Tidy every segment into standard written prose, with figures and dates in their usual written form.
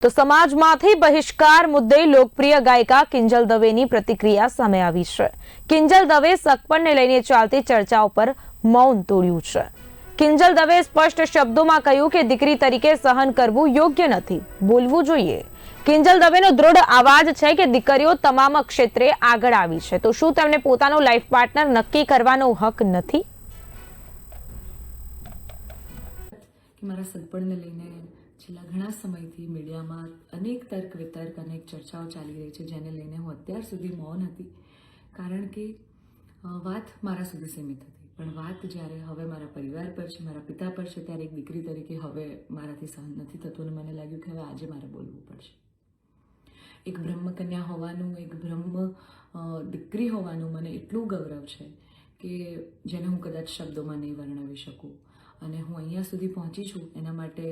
તો સમાજમાંથી બહિષ્કાર મુદ્દે લોકપ્રિય ગાયિકા કિંજલ દવેની પ્રતિક્રિયા સામે આવી છે. કિંજલ દવે સગપણને લઈને ચાલતી ચર્ચાઓ પર મૌન તોડ્યું છે. કિંજલ દવે સ્પષ્ટ શબ્દોમાં કહ્યું કે દીકરી તરીકે સહન કરવું યોગ્ય નથી, બોલવું જોઈએ. કિંજલ દવેનો દૃઢ અવાજ છે કે દીકરીઓ તમામ ક્ષેત્રે આગળ આવી છે, તો શું તેમને પોતાનો લાઈફ પાર્ટનર નક્કી કરવાનો હક નથી? મારા સગપણને લઈને છેલ્લા ઘણા સમયથી મીડિયામાં અનેક તર્ક વિતર્ક અનેક ચર્ચાઓ ચાલી રહી છે, જેને લઈને હું અત્યાર સુધી મૌન હતી, કારણ કે વાત મારા સુધી સીમિત હતી. પણ વાત જ્યારે હવે મારા પરિવાર પર છે, મારા પિતા પર છે, ત્યારે એક દીકરી તરીકે હવે મારાથી સહન નથી થતું અને મને લાગ્યું કે હવે આજે મારે બોલવું પડશે. એક બ્રહ્મકન્યા હોવાનું, એક બ્રહ્મ દીકરી હોવાનું મને એટલું ગૌરવ છે કે જેને હું કદાચ શબ્દોમાં નહીં વર્ણવી શકું. અને હું અહીંયા સુધી પહોંચી છું એના માટે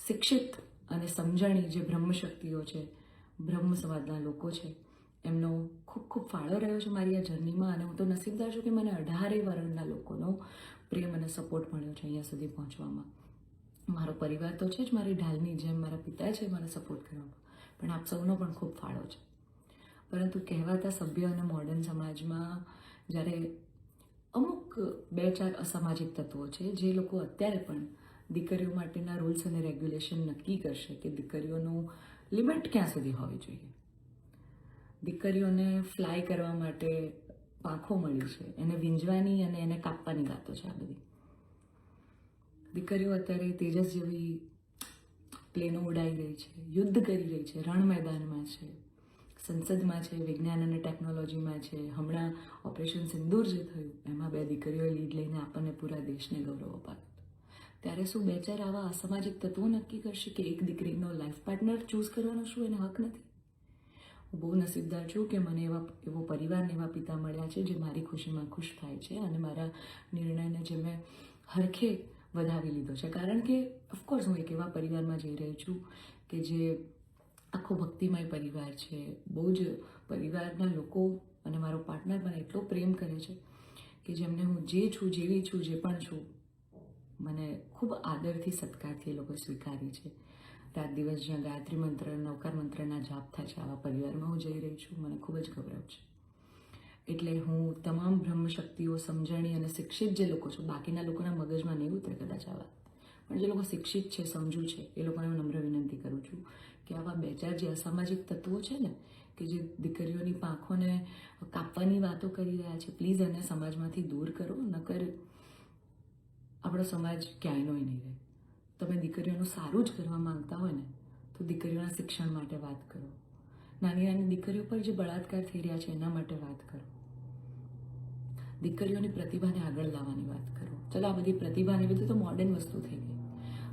શિક્ષિત અને સમજણી જે બ્રહ્મશક્તિઓ છે, બ્રહ્મ સમાજના લોકો છે, એમનો ખૂબ ખૂબ ફાળો રહ્યો છે મારી આ જર્નીમાં. અને હું તો નસીબદાર છું કે મને 18 વર્ણના લોકોનો પ્રેમ અને સપોર્ટ મળ્યો છે અહીંયા સુધી પહોંચવામાં. મારો પરિવાર તો છે જ, મારી ઢાલની જેમ મારા પિતા છે મને સપોર્ટ કરવામાં, પણ આપ સૌનો પણ ખૂબ ફાળો છે. પરંતુ કહેવાતા સભ્ય અને મોડર્ન સમાજમાં જ્યારે અમુક 2-4 અસામાજિક તત્વો છે જે લોકો અત્યારે પણ દીકરીઓ માટેના રૂલ્સ અને રેગ્યુલેશન નક્કી કરશે કે દીકરીઓનું લિમિટ ક્યાં સુધી હોવી જોઈએ. દીકરીઓને ફ્લાય કરવા માટે પાંખો મળી છે, એને વીંજવાની અને એને કાપવાની વાતો છે. આ બધી દીકરીઓ અત્યારે તેજસ જેવી પ્લેનો ઉડાઈ રહી છે, યુદ્ધ કરી રહી છે, રણ મેદાનમાં છે, સંસદમાં છે, વિજ્ઞાન અને ટેકનોલોજીમાં છે. હમણાં ઓપરેશન સિંદૂર જે થયું એમાં 2 દીકરીઓએ લીડ લઈને આપણને પૂરા દેશને ગૌરવ અપાવ્યું. ત્યારે શું 2-4 આવા અસામાજિક તત્વો નક્કી કરશે કે એક દીકરીનો લાઈફ પાર્ટનર ચૂઝ કરવાનો શું એને હક નથી? હું બહુ નસીબદાર છું કે મને એવો પરિવાર ને એવા પિતા મળ્યા છે જે મારી ખુશીમાં ખુશ થાય છે અને મારા નિર્ણયને જે મેં હરખે વધાવી લીધો છે. કારણ કે ઓફકોર્સ હું એક એવા પરિવારમાં જઈ રહી છું કે જે આખો ભક્તિમય પરિવાર છે. બહુ જ પરિવારના લોકો અને મારો પાર્ટનર મને એટલો પ્રેમ કરે છે કે જેમને હું જે છું, જેવી છું, જે પણ છું, મને ખૂબ આદરથી, સત્કારથી એ લોકો સ્વીકારી છે. રાત દિવસ જ્યાં ગાયત્રી મંત્ર, નવકાર મંત્રના જાપ થાય છે, આવા પરિવારમાં હું જઈ રહી છું. મને ખૂબ જ ગૌરવ છે. એટલે હું તમામ બ્રહ્મશક્તિઓ, સમજણી અને શિક્ષિત જે લોકો છે, બાકીના લોકોના મગજમાં નહીં ઉતરે કદાચ આ વાત, પણ જે લોકો શિક્ષિત છે, સમજુ છે, એ લોકોને હું નમ્ર વિનંતી કરું છું કે આવા 2-4 જે અસામાજિક તત્વો છે ને, કે જે દીકરીઓની પાંખોને કાપવાની વાતો કરી રહ્યા છે, પ્લીઝ એને સમાજમાંથી દૂર કરો, નકર આપણો સમાજ ક્યાંયનો નહીં રહે. તમે દીકરીઓનું સારું જ કરવા માંગતા હોય ને તો દીકરીઓના શિક્ષણ માટે વાત કરો. નાની નાની દીકરીઓ પર જે બળાત્કાર થઈ રહ્યા છે એના માટે વાત કરો. દીકરીઓની પ્રતિભાને આગળ લાવવાની વાત કરો. ચલો, આ બધી પ્રતિભા ને બધું તો મોડર્ન વસ્તુ થઈ ગઈ.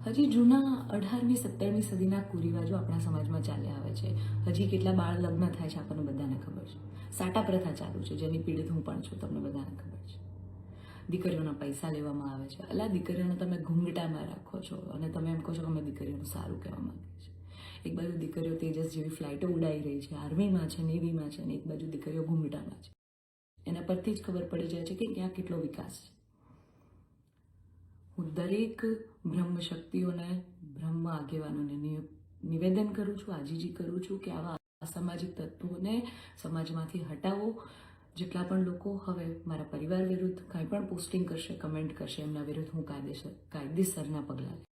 હજી જૂના 18મી 17મી સદીના કુરિવાજો આપણા સમાજમાં ચાલ્યા આવે છે. હજી કેટલા બાળ લગ્ન થાય છે આપણને બધાને ખબર છે. સાટા પ્રથા ચાલુ છે જેની પીડિત હું પણ છું, તમને બધાને ખબર છે. દીકરીઓના પૈસા લેવામાં આવે છે. અલા, દીકરીઓને તમે ઘૂંઘટામાં રાખો છો અને તમે એમ કહો છો કે અમે દીકરીઓનું સારું કહેવા માંગીએ છીએ. એક બાજુ દીકરીઓ તેજસ જેવી ફ્લાઇટો ઉડાઈ રહી છે, આર્મીમાં છે, નેવીમાં છે, અને એક બાજુ દીકરીઓ ઘૂંઘટામાં છે. એના પરથી જ ખબર પડી જાય છે કે ક્યાં કેટલો વિકાસ છે. હું દરેક બ્રહ્મ શક્તિઓને, બ્રહ્મ આગેવાનોને નિવેદન કરું છું, આજીજી કરું છું કે આવા અસામાજિક તત્વોને સમાજમાંથી હટાવો. જેટલા પણ લોકો હવે મારા પરિવાર વિરુદ્ધ કાંઈ પણ પોસ્ટિંગ કરશે, કમેન્ટ કરશે, એમના વિરુદ્ધ હું કાયદેસરના પગલાં લઈશ.